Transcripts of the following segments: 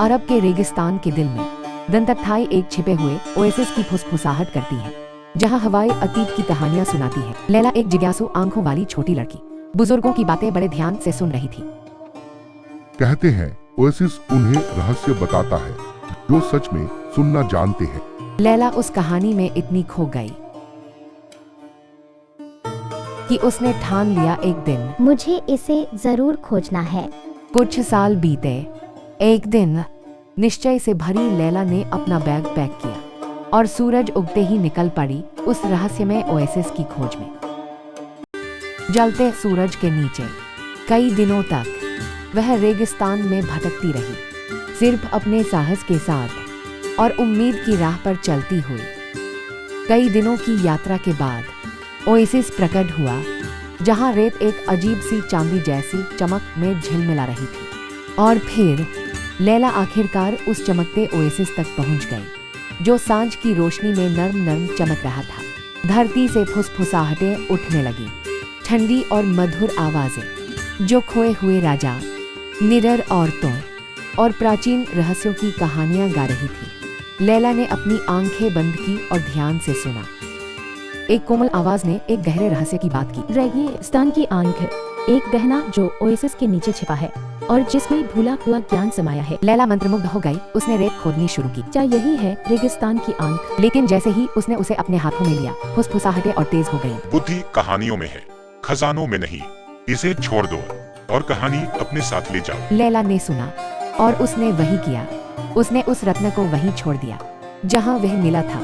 अरब के रेगिस्तान के दिल में दंतकथाएं एक छिपे हुए ओएसिस की फुसफुसाहट करती है, जहां हवाएं अतीत की कहानियां सुनाती है। लैला एक जिज्ञासु आंखों वाली छोटी लड़की बुजुर्गों की बातें बड़े ध्यान से सुन रही थी। कहते हैं ओएसिस उन्हें रहस्य बताता है जो सच में सुनना जानते हैं। लैला उस कहानी में इतनी खो गई कि उसने ठान लिया एक दिन मुझे इसे जरूर खोजना है। कुछ साल बीते। एक दिन निश्चय से भरी लैला ने अपना बैग पैक किया और सूरज उगते ही निकल पड़ी उस रहस्यमय ओएसिस की खोज में। जलते सूरज के नीचे कई दिनों तक वह रेगिस्तान में भटकती रही, सिर्फ अपने साहस के साथ और उम्मीद की राह पर चलती हुई। कई दिनों की यात्रा के बाद ओएसिस प्रकट हुआ, जहां रेत एक अजीब सी चांदी जैसी चमक में झिलमिला रही थी। और फिर लैला आखिरकार उस चमकते ओएसिस तक पहुंच गई, जो सांझ की रोशनी में नर्म नर्म चमक रहा था। धरती से फुसफुसाहटें उठने लगी, ठंडी और मधुर आवाजें जो खोए हुए राजा, निडर औरतों और प्राचीन रहस्यों की कहानियां गा रही थी। लैला ने अपनी आंखें बंद की और ध्यान से सुना। एक कोमल आवाज ने एक गहरे रहस्य की बात की। रेगिस्तान की आंख, एक गहना जो ओएसिस के नीचे छिपा है और जिसमें भूला हुआ ज्ञान समाया है। लैला मंत्रमुग्ध हो गई। उसने रेत खोदनी शुरू की। क्या यही है रेगिस्तान की आंख? लेकिन जैसे ही उसने उसे अपने हाथों में लिया, फुसफुसाहटें और तेज हो गईं। बुद्धि कहानियों में है, खजानों में नहीं। इसे छोड़ दो और कहानी अपने साथ ले जाओ। लैला ने सुना और उसने वही किया। उसने उस रत्न को वहीं छोड़ दिया जहां वह मिला था।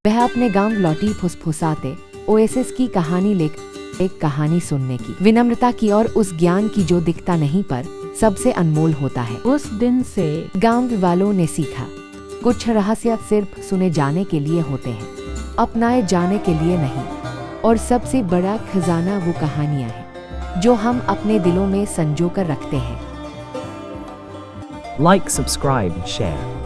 वह अपने गांव लौटी, फुसफुसाते ओएसिस की कहानी लेकर, एक कहानी सुनने की विनम्रता की और उस ज्ञान की जो दिखता नहीं पर सबसे अनमोल होता है। उस दिन से गांव वालों ने सीखा, कुछ रहस्य सिर्फ सुने जाने के लिए होते हैं, अपनाए जाने के लिए नहीं। और सबसे बड़ा खजाना वो कहानियां हैं जो हम अपने दिलों में संजो कर रखते हैं। Like, subscribe, and share.